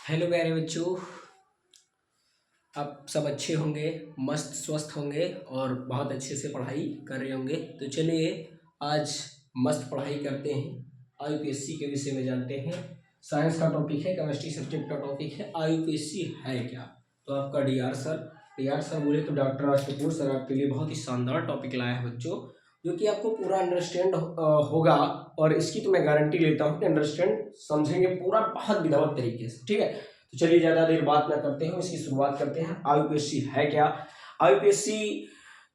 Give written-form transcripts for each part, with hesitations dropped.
Hello प्यारे बच्चों। आप सब अच्छे होंगे, मस्त स्वस्थ होंगे और बहुत अच्छे से पढ़ाई कर रहे होंगे। तो चलिए आज मस्त पढ़ाई करते हैं। आईयूपीएससी के विषय में जानते हैं। साइंस का टॉपिक है, केमिस्ट्री सब्जेक्ट का टॉपिक है। आईयूपीएससी है क्या? तो आपका डी आर सर बोले तो डॉक्टर राज कपूर सर आपके लिए बहुत ही शानदार टॉपिक लाया है बच्चों, जो कि आपको पूरा अंडरस्टैंड होगा। और इसकी तो मैं गारंटी लेता हूँ कि अंडरस्टैंड समझेंगे पूरा बहुत विधिवत तरीके से। ठीक है, तो चलिए ज़्यादा देर बात ना करते हैं, इसकी शुरुआत करते हैं। आईयूपीएससी है क्या? आईयूपीएससी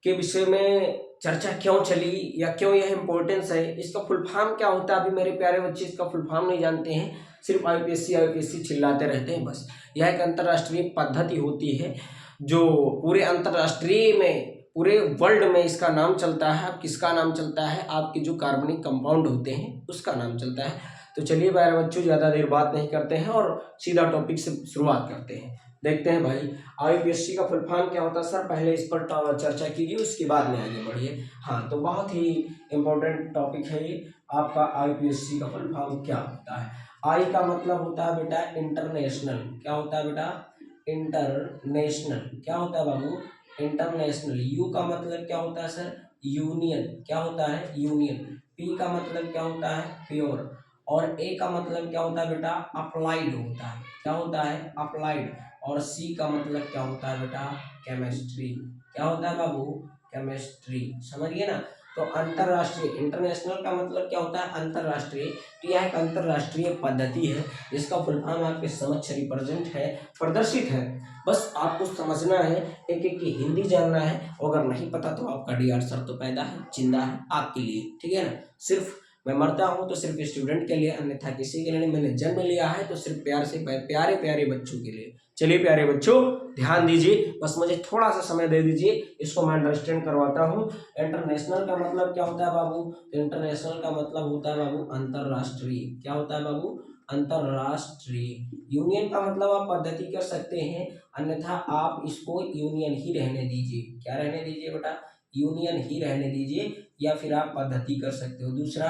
के विषय में चर्चा क्यों चली या क्यों यह इंपॉर्टेंस है, इसका फुल फॉर्म क्या होता है? अभी मेरे प्यारे बच्चे इसका फुल फॉर्म नहीं जानते हैं, सिर्फ आईयूपीएससी चिल्लाते रहते हैं बस। यह एक अंतर्राष्ट्रीय पद्धति होती है जो पूरे अंतर्राष्ट्रीय में, पूरे वर्ल्ड में इसका नाम चलता है। अब किसका नाम चलता है? आपके जो कार्बनिक कंपाउंड होते हैं उसका नाम चलता है। तो चलिए प्यारे बच्चों ज़्यादा देर बात नहीं करते हैं और सीधा टॉपिक से शुरुआत करते हैं। देखते हैं भाई आईयूपीएससी का फुल फॉर्म क्या होता है। सर पहले इस पर चर्चा कीजिए, उसके बाद में आगे बढ़िए। हाँ, तो बहुत ही इम्पोर्टेंट टॉपिक है ये आपका। आईयूपीएससी का फुल फॉर्म क्या होता है? आई का मतलब होता है बेटा इंटरनेशनल। क्या होता है बेटा? इंटरनेशनल। क्या होता है बाबू? इंटरनेशनल। यू का मतलब क्या होता है सर? यूनियन। क्या होता है? यूनियन। पी का मतलब क्या होता है? प्योर। और ए का मतलब क्या होता है बेटा? अप्लाइड होता है। क्या होता है? अप्लाइड। और सी का मतलब क्या होता है बेटा? केमिस्ट्री। क्या होता है बाबू? केमिस्ट्री। समझिए ना। तो अंतरराष्ट्रीय, इंटरनेशनल का मतलब क्या होता है? अंतरराष्ट्रीय। तो यह एक अंतरराष्ट्रीय पद्धति है जिसका फुल फॉर्म आपके समक्ष रिप्रेजेंट है, प्रदर्शित है। बस आपको समझना है, एक एक की हिंदी जानना है। अगर नहीं पता तो आपका डी आर सर तो पैदा है, जिंदा है आपके लिए। ठीक है ना। सिर्फ मैं मरता हूँ तो सिर्फ स्टूडेंट के लिए, अन्यथा किसी के लिए नहीं। मैंने जन्म लिया है तो सिर्फ प्यार से प्यारे प्यारे बच्चों के लिए। चलिए प्यारे बच्चों ध्यान दीजिए, बस मुझे थोड़ा सा समय दे दीजिए, इसको मैं अंडरस्टैंड करवाता हूँ। इंटरनेशनल का मतलब क्या होता है बाबू? इंटरनेशनल का मतलब होता है बाबू अंतरराष्ट्रीय। क्या होता है बाबू? अंतरराष्ट्रीय। यूनियन का मतलब आप पद्धति कर सकते हैं, अन्यथा आप इसको यूनियन ही रहने दीजिए। क्या रहने दीजिए बेटा? यूनियन ही रहने दीजिए, या फिर आप पद्धति कर सकते हो। दूसरा,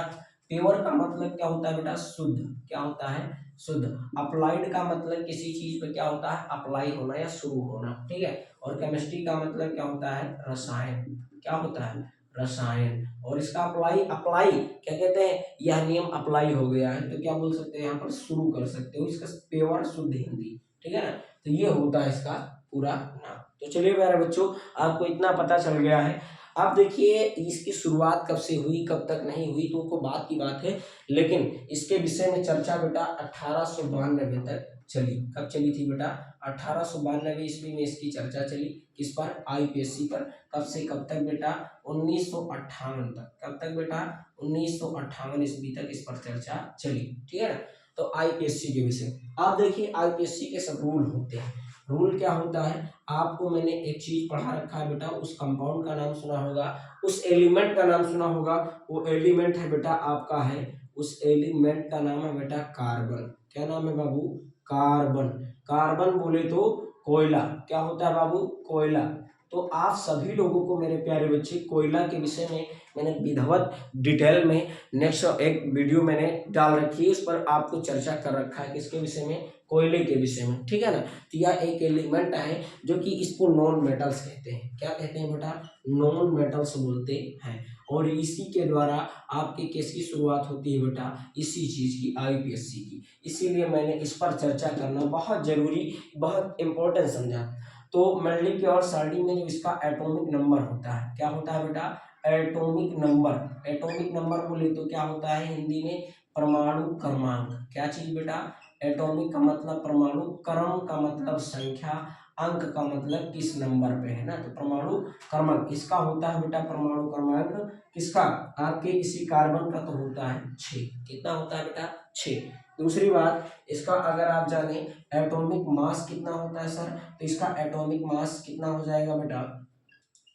प्योर का मतलब क्या होता है बेटा? शुद्ध। क्या होता है? शुद्ध। अप्लाइड का मतलब किसी चीज पे क्या होता है? अप्लाई होना या शुरू होना। ठीक है। और केमिस्ट्री का मतलब क्या होता है? रसायन। क्या होता है? रसायन। और इसका अप्लाई, अप्लाई क्या कहते हैं? यह नियम अप्लाई हो गया है तो क्या बोल सकते हैं यहाँ पर? शुरू कर सकते हो। इसका प्योर शुद्ध हिंदी। ठीक है ना। तो ये होता है इसका पूरा नाम। तो चलिए मेरे बच्चों आपको इतना पता चल गया है। अब देखिए इसकी शुरुआत कब से हुई, कब तक नहीं हुई तो वो बात की बात है, लेकिन इसके विषय में चर्चा बेटा 1892 तक चली। कब चली थी बेटा? 1892 ईस्वी में इसकी चर्चा चली। किस पर? आईयूपीएससी पर। कब से कब तक बेटा? 1958 तक। कब तक बेटा? 1958 ईस्वी तक इस पर चर्चा चली। ठीक है ना। तो आईपीएससी के विषय आप देखिए, आईपीएससी के सब रूल होते हैं। रूल क्या होता है? आपको मैंने एक चीज पढ़ा रखा है बेटा, उस कंपाउंड का नाम सुना होगा, उस एलिमेंट का नाम सुना होगा। वो एलिमेंट है बेटा आपका है, उस एलिमेंट का नाम है बेटा कार्बन। क्या नाम है बाबू? कार्बन। कार्बन बोले तो कोयला। क्या होता है बाबू? कोयला। तो आप सभी लोगों को मेरे प्यारे बच्चे कोयला के विषय में मैंने विधिवत डिटेल में नेक्स्ट एक वीडियो मैंने डाल रखी है, उस पर आपको चर्चा कर रखा है। किसके विषय में? कोयले के विषय में। ठीक है ना। तो यह एक एलिमेंट है जो कि इसको नॉन मेटल्स कहते हैं। क्या कहते हैं बेटा? नॉन मेटल्स बोलते हैं। और इसी के द्वारा आपके केस की शुरुआत होती है बेटा, इसी चीज की, आईपीएससी की। इसीलिए मैंने इस पर चर्चा करना बहुत जरूरी, बहुत इंपॉर्टेंट समझा। तो मेंडलिक और सारणी में जो इसका एटॉमिक नंबर होता है, क्या होता है बेटा? Atomic number. एटॉमिक नंबर बोले तो क्या होता है हिंदी में? परमाणु क्रमांक। क्या चीज बेटा? एटॉमिक का मतलब परमाणु, क्रम का मतलब संख्या, अंक का मतलब किस नंबर पे है ना। तो परमाणु क्रमांक इसका होता है बेटा, परमाणु क्रमांक किसका? आपके इसी कार्बन का तो होता है 6। कितना होता है बेटा? 6। दूसरी बात, इसका अगर आप जाने एटॉमिक मास कितना होता है सर, तो इसका एटॉमिक मास कितना हो जाएगा बेटा?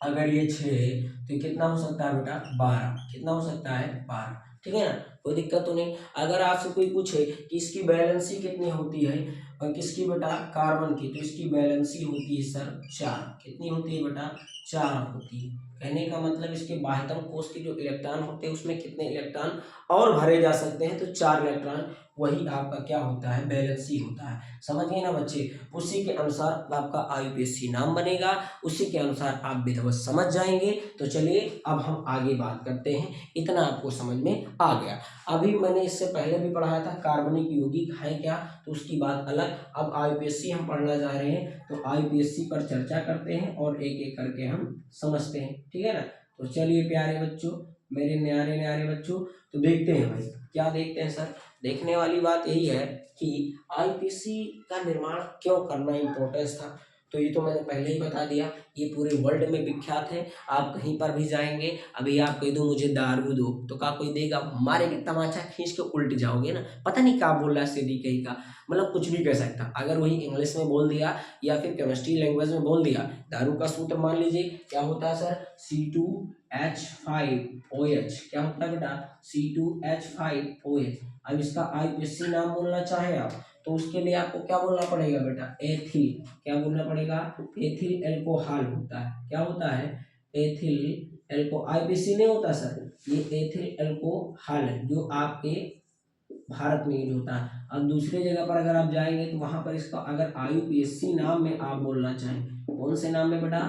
अगर ये 6 है तो ये कितना हो सकता है बेटा? 12। कितना हो सकता है? 12। ठीक है ना। कोई दिक्कत तो नहीं। अगर आपसे कोई पूछे कि इसकी वैलेंसी कितनी होती है, और किसकी बेटा? कार्बन की, तो इसकी वैलेंसी होती है सर 4। कितनी होती है बेटा? 4 होती है। कहने का मतलब इसके बाह्यतम कोश के जो इलेक्ट्रॉन होते हैं उसमें कितने इलेक्ट्रॉन और भरे जा सकते हैं? तो 4 इलेक्ट्रॉन। वही आपका क्या होता है, बैलेंस ही होता है। समझ गए ना बच्चे। उसी के अनुसार आपका IUPAC नाम बनेगा, उसी के अनुसार आप विधिवत समझ जाएंगे। तो चलिए अब हम आगे बात करते हैं। इतना आपको समझ में आ गया। अभी मैंने इससे पहले भी पढ़ाया था कार्बनिक यौगिक है क्या, तो उसकी बात अलग। अब IUPAC हम पढ़ना जा रहे हैं, तो IUPAC पर चर्चा करते हैं और एक एक करके हम समझते हैं, ठीक है ना। तो चलिए प्यारे बच्चों, मेरे न्यारे न्यारे बच्चों, तो देखते हैं भाई क्या देखते हैं सर। देखने वाली बात यही है कि IUPAC का निर्माण क्यों करना इम्पोर्टेंस था। तो ये तो मैंने पहले ही बता दिया, ये पूरे वर्ल्ड में विख्यात है। आप कहीं पर भी जाएंगे, अभी आप कह दो मुझे दारू दो, तो क्या कोई देगा, मारेंगे तमाचा खींच के उल्ट जाओगे ना, पता नहीं क्या बोल रहा है सीधी कहीं का, मतलब कुछ भी कह सकता। अगर वही इंग्लिश में बोल दिया या फिर केमिस्ट्री लैंग्वेज में बोल दिया, दारू का सूत्र मान लीजिए क्या होता है सर, C2H5OH, क्या होता है बेटा, C2H5OH। अब इसका IUPAC नाम बोलना चाहे आप, तो उसके लिए आपको क्या बोलना पड़ेगा बेटा, एथिल, क्या बोलना पड़ेगा, एथिल एल्कोहल होता है। क्या होता है, एथिल एल्को, IUPAC नहीं होता सर, ये एथिल एल्कोहल है जो आपके भारत में यूज होता है। अब दूसरे जगह पर अगर आप जाएंगे तो वहां पर इसका अगर IUPAC नाम में आप बोलना चाहें, कौन से नाम में बेटा,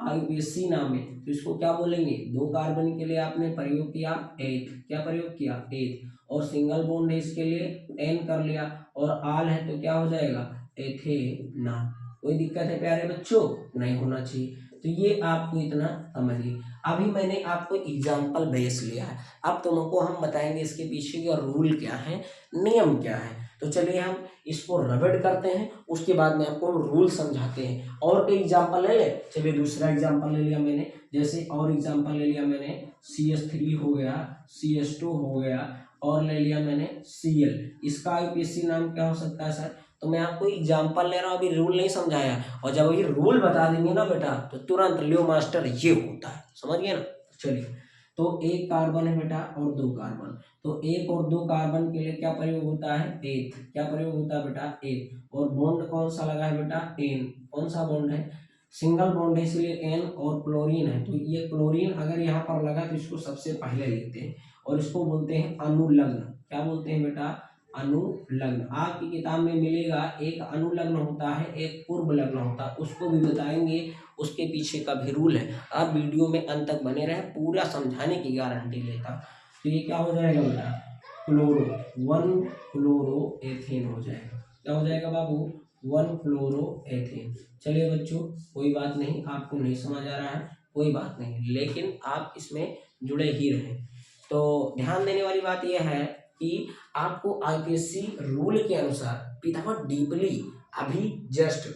IUPAC नाम में, तो इसको क्या बोलेंगे, 2 कार्बन के लिए आपने प्रयोग किया एथ, क्या प्रयोग किया एथ, और सिंगल बॉन्ड है इसके लिए एन कर लिया, और आल है तो क्या हो जाएगा, एथेनॉल। कोई दिक्कत है प्यारे बच्चों, नहीं होना चाहिए। तो ये आपको इतना समझिए। अभी मैंने आपको एग्जाम्पल बेस लिया है, अब तुमको हम बताएंगे इसके पीछे का रूल क्या है, नियम क्या है। तो चलिए हम इसको रबड़ करते हैं, उसके बाद में आपको हम रूल समझाते हैं। और कोई एग्जाम्पल ले ले, चलिए दूसरा एग्जाम्पल ले लिया मैंने, जैसे और एग्जाम्पल ले लिया मैंने, CH3 हो गया, CH2 हो गया, और ले लिया मैंने Cl। इसका IUPAC नाम क्या हो सकता है सर, तो मैं आपको एग्जाम्पल ले रहा हूँ, अभी रूल नहीं समझाया, और जब ये रूल बता देंगे ना बेटा तो तुरंत लियो मास्टर ये होता है, समझ गए ना। चलिए, तो 1 कार्बन है बेटा और 2 कार्बन, तो 1 और 2 कार्बन के लिए क्या प्रयोग होता है, एथ, क्या प्रयोग होता है बेटा, एथ, और बॉन्ड कौन सा लगा है बेटा, एन, कौन सा बॉन्ड है, सिंगल बॉन्ड है इसलिए एन, और क्लोरीन है, तो ये क्लोरीन अगर यहाँ पर लगा तो इसको सबसे पहले लिखते हैं, और इसको बोलते हैं अनुलग्न। क्या बोलते हैं बेटा, अनुलग्न। आपकी किताब में मिलेगा, एक अनुलग्न होता है, एक पूर्व लग्न होता है, उसको भी बताएंगे, उसके पीछे का भी रूल है। आप वीडियो में अंत तक बने रहे, पूरा समझाने की गारंटी लेता। तो ये क्या हो जाएगा बेटा, क्लोरो, 1 क्लोरो एथेन हो जाएगा। क्या हो जाएगा बाबू, 1 क्लोरो एथेन। चलिए बच्चों, कोई बात नहीं, आपको नहीं समझ आ रहा है कोई बात नहीं, लेकिन आप इसमें जुड़े ही रहें। तो ध्यान देने वाली बात यह है कि आपको IUPAC रूल के अनुसार विदाउट डीपली अभी जस्ट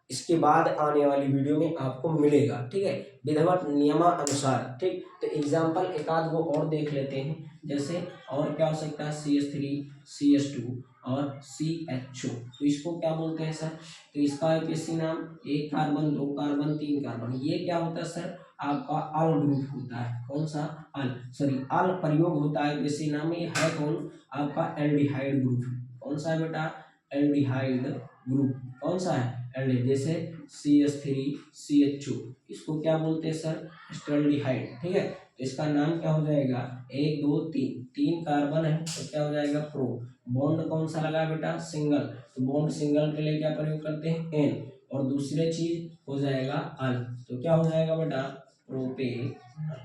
इसके बाद आने वाली वीडियो में आपको मिलेगा, ठीक है, विधिवत नियमानुसार, ठीक। तो एग्जाम्पल एक आध वो और देख लेते हैं, जैसे और क्या हो सकता है, CH3, CH2 और CHO, तो इसको क्या बोलते हैं सर, तो इसका IUPAC नाम 1 कार्बन, 2 कार्बन, 3 कार्बन, ये क्या होता है सर, आपका अल ग्रुप होता है। कौन सा, अल, सॉरी अल प्रयोग होता है IUPAC नाम में, है कौन, आपका एल्डिहाइड ग्रुप। कौन सा है बेटा, एल्डिहाइड ग्रुप, कौन सा है, एल्डिहाइड, जैसे CH3, CHO, इसको क्या बोलते हैं सर, एस्टल्डिहाइड, ठीक है। तो इसका नाम क्या हो जाएगा, 1 2 3, 3 कार्बन है तो क्या हो जाएगा, प्रो, बॉन्ड कौन सा लगा बेटा, सिंगल, तो बॉन्ड सिंगल के लिए क्या प्रयोग करते हैं, एन, और दूसरे चीज हो जाएगा अल, तो क्या हो जाएगा बेटा, प्रोपेनॉल,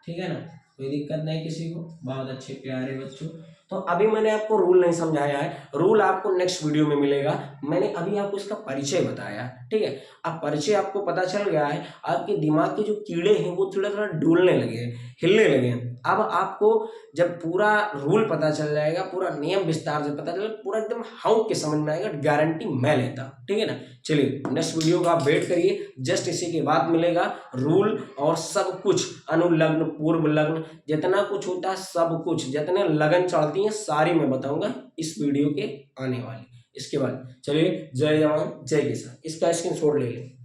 ठीक है ना। कोई दिक्कत नहीं किसी को, बहुत अच्छे प्यारे बच्चों। तो अभी मैंने आपको रूल नहीं समझाया है, रूल आपको नेक्स्ट वीडियो में मिलेगा। मैंने अभी आपको इसका परिचय बताया, ठीक है। अब परिचय आपको पता चल गया है, आपके दिमाग के जो कीड़े हैं वो थोड़ा थोड़ा डोलने लगे हैं, हिलने लगे हैं। अब आपको जब पूरा रूल पता चल जाएगा, पूरा नियम विस्तार से पता चलेगा, पूरा एकदम हाउ के समझ में आएगा, गारंटी मैं लेता, ठीक है ना। चलिए नेक्स्ट वीडियो का आप वेट करिए, जस्ट इसी के बाद मिलेगा रूल और सब कुछ, अनुलग्न, पूर्व लग्न, जितना कुछ होता है सब कुछ, जितने लगन चढ़ती हैं सारी मैं बताऊंगा इस वीडियो के आने वाले। इसके बाद चलिए, जय जवान जय किसान, इसका स्क्रीनशॉट ले लें।